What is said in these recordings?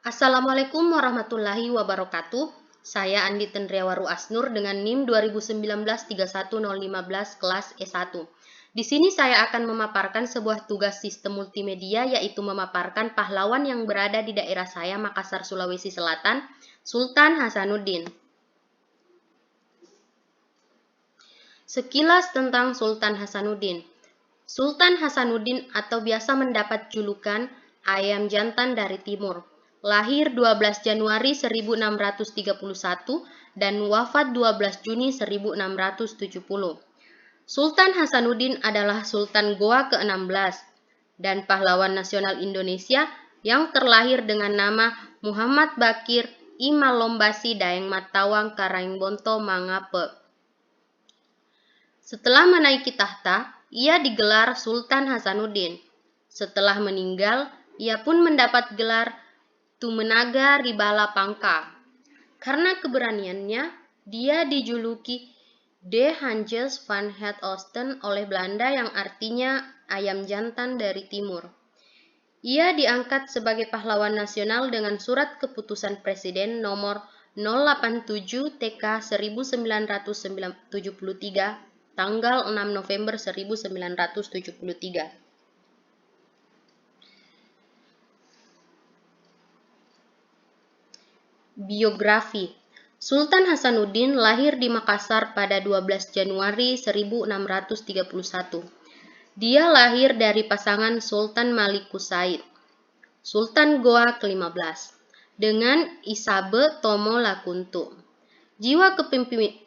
Assalamualaikum warahmatullahi wabarakatuh. Saya Andi Tendriawaru Asnur dengan NIM 2019-31015 kelas E1. Di sini saya akan memaparkan sebuah tugas sistem multimedia, yaitu memaparkan pahlawan yang berada di daerah saya, Makassar, Sulawesi Selatan, Sultan Hasanuddin. Sekilas tentang Sultan Hasanuddin. Sultan Hasanuddin atau biasa mendapat julukan Ayam Jantan dari Timur. Lahir 12 Januari 1631 dan wafat 12 Juni 1670. Sultan Hasanuddin adalah Sultan Goa ke-16 dan pahlawan nasional Indonesia yang terlahir dengan nama Muhammad Bakir I Malombasi Daeng Matawang Karaengbonto Mangape. Setelah menaiki tahta, ia digelar Sultan Hasanuddin. Setelah meninggal, ia pun mendapat gelar Tumenaga Ribala Pangka. Karena keberaniannya, dia dijuluki De Hanjes van het Oosten oleh Belanda yang artinya ayam jantan dari timur. Ia diangkat sebagai pahlawan nasional dengan surat keputusan Presiden nomor 087 TK 1973 tanggal 6 November 1973. Biografi. Sultan Hasanuddin lahir di Makassar pada 12 Januari 1631. Dia lahir dari pasangan Sultan Malikus Said, Sultan Goa ke-15, dengan Isabe Tomo Lakuntu. Jiwa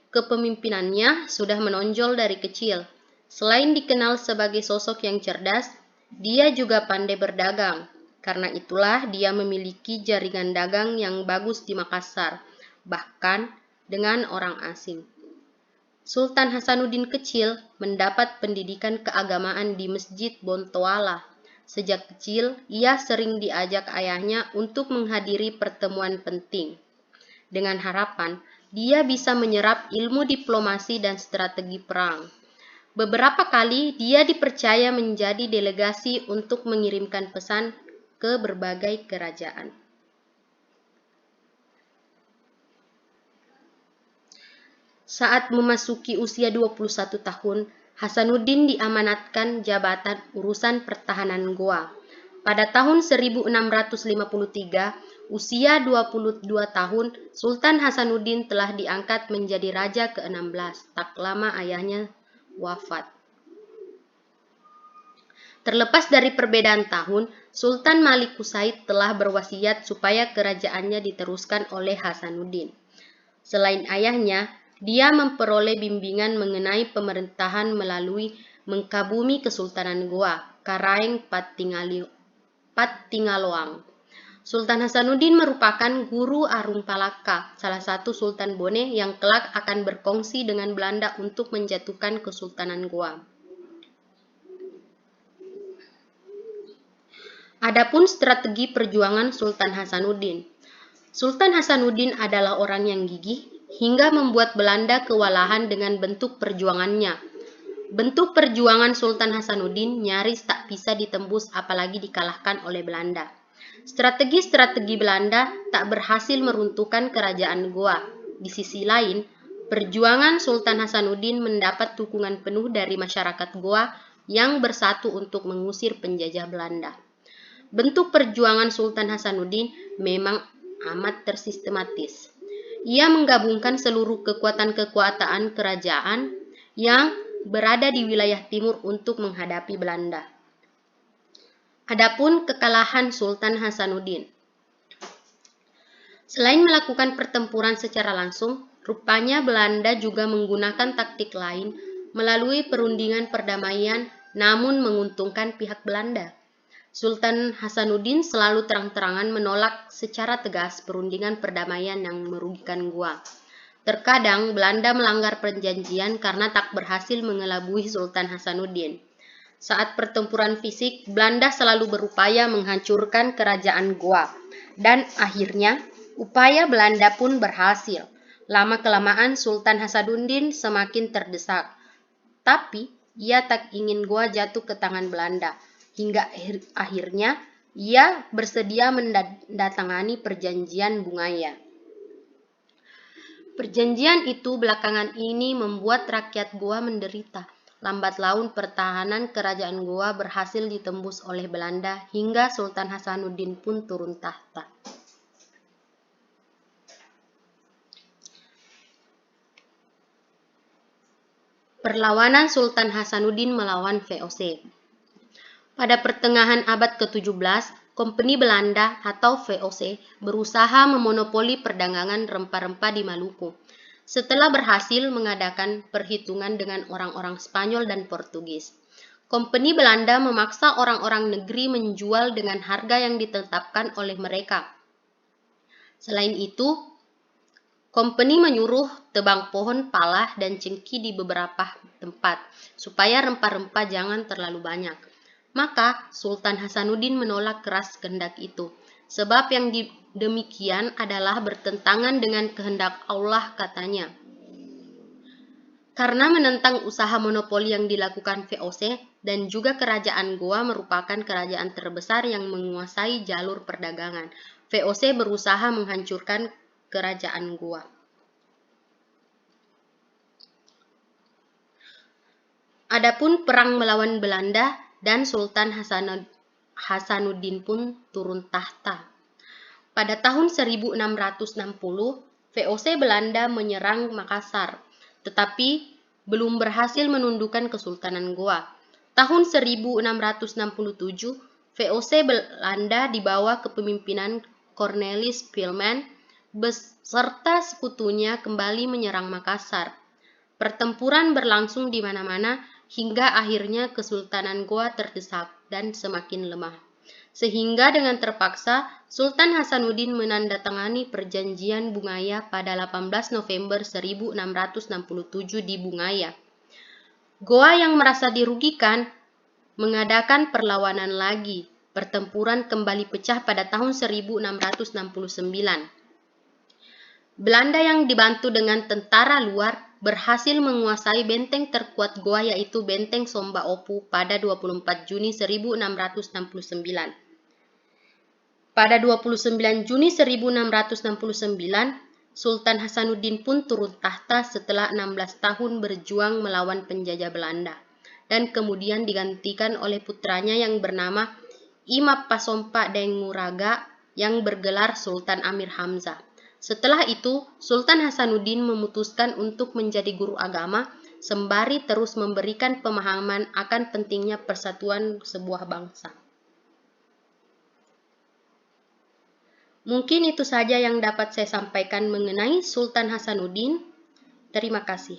kepemimpinannya sudah menonjol dari kecil. Selain dikenal sebagai sosok yang cerdas, dia juga pandai berdagang. Karena itulah dia memiliki jaringan dagang yang bagus di Makassar, bahkan dengan orang asing. Sultan Hasanuddin kecil mendapat pendidikan keagamaan di Masjid Bontoala. Sejak kecil, ia sering diajak ayahnya untuk menghadiri pertemuan penting, dengan harapan dia bisa menyerap ilmu diplomasi dan strategi perang. Beberapa kali dia dipercaya menjadi delegasi untuk mengirimkan pesan ke berbagai kerajaan. Saat memasuki usia 21 tahun, Hasanuddin diamanatkan jabatan urusan pertahanan Goa. Pada tahun 1653, usia 22 tahun, Sultan Hasanuddin telah diangkat menjadi raja ke-16, tak lama ayahnya wafat. Terlepas dari perbedaan tahun, Sultan Malikus Said telah berwasiat supaya kerajaannya diteruskan oleh Hasanuddin. Selain ayahnya, dia memperoleh bimbingan mengenai pemerintahan melalui Mengkabumi Kesultanan Goa, Karaeng Pattingaloang. Sultan Hasanuddin merupakan guru Arung Palaka, salah satu Sultan Bone yang kelak akan berkongsi dengan Belanda untuk menjatuhkan Kesultanan Goa. Adapun strategi perjuangan Sultan Hasanuddin. Sultan Hasanuddin adalah orang yang gigih hingga membuat Belanda kewalahan dengan bentuk perjuangannya. Bentuk perjuangan Sultan Hasanuddin nyaris tak bisa ditembus apalagi dikalahkan oleh Belanda. Strategi-strategi Belanda tak berhasil meruntuhkan kerajaan Goa. Di sisi lain, perjuangan Sultan Hasanuddin mendapat dukungan penuh dari masyarakat Goa yang bersatu untuk mengusir penjajah Belanda. Bentuk perjuangan Sultan Hasanuddin memang amat tersistematis. Ia menggabungkan seluruh kekuatan kerajaan yang berada di wilayah timur untuk menghadapi Belanda. Adapun kekalahan Sultan Hasanuddin. Selain melakukan pertempuran secara langsung, rupanya Belanda juga menggunakan taktik lain melalui perundingan perdamaian namun menguntungkan pihak Belanda. Sultan Hasanuddin selalu terang-terangan menolak secara tegas perundingan perdamaian yang merugikan Goa. Terkadang Belanda melanggar perjanjian karena tak berhasil mengelabui Sultan Hasanuddin. Saat pertempuran fisik, Belanda selalu berupaya menghancurkan kerajaan Goa. Dan akhirnya, upaya Belanda pun berhasil. Lama-kelamaan Sultan Hasanuddin semakin terdesak. Tapi, ia tak ingin Goa jatuh ke tangan Belanda. Hingga akhirnya Ia bersedia mendatangani perjanjian Bungaya. Perjanjian itu belakangan ini membuat rakyat Goa menderita. Lambat laun pertahanan kerajaan Goa berhasil ditembus oleh Belanda hingga Sultan Hasanuddin pun turun tahta. Perlawanan Sultan Hasanuddin melawan VOC. Pada pertengahan abad ke-17, Kompeni Belanda atau VOC berusaha memonopoli perdagangan rempah-rempah di Maluku. Setelah berhasil mengadakan perhitungan dengan orang-orang Spanyol dan Portugis, Kompeni Belanda memaksa orang-orang negeri menjual dengan harga yang ditetapkan oleh mereka. Selain itu, Kompeni menyuruh tebang pohon palah dan cengkih di beberapa tempat, supaya rempah-rempah jangan terlalu banyak. Maka Sultan Hasanuddin menolak keras kehendak itu, sebab yang demikian adalah bertentangan dengan kehendak Allah, katanya. Karena menentang usaha monopoli yang dilakukan VOC dan juga kerajaan Goa merupakan kerajaan terbesar yang menguasai jalur perdagangan, VOC berusaha menghancurkan kerajaan Goa. Adapun perang melawan Belanda dan Sultan Hasanuddin pun turun tahta. Pada tahun 1660, VOC Belanda menyerang Makassar, tetapi belum berhasil menundukkan Kesultanan Goa. Tahun 1667, VOC Belanda di bawah kepemimpinan Cornelis Pilman beserta sekutunya kembali menyerang Makassar. Pertempuran berlangsung di mana-mana hingga akhirnya Kesultanan Goa terdesak dan semakin lemah. Sehingga dengan terpaksa, Sultan Hasanuddin menandatangani perjanjian Bungaya pada 18 November 1667 di Bungaya. Goa yang merasa dirugikan mengadakan perlawanan lagi. Pertempuran kembali pecah pada tahun 1669. Belanda yang dibantu dengan tentara luar berhasil menguasai benteng terkuat Goa yaitu Benteng Somba Opu pada 24 Juni 1669. Pada 29 Juni 1669, Sultan Hasanuddin pun turun tahta setelah 16 tahun berjuang melawan penjajah Belanda dan kemudian digantikan oleh putranya yang bernama Imapasompa Denguraga yang bergelar Sultan Amir Hamzah. Setelah itu, Sultan Hasanuddin memutuskan untuk menjadi guru agama, sembari terus memberikan pemahaman akan pentingnya persatuan sebuah bangsa. Mungkin itu saja yang dapat saya sampaikan mengenai Sultan Hasanuddin. Terima kasih.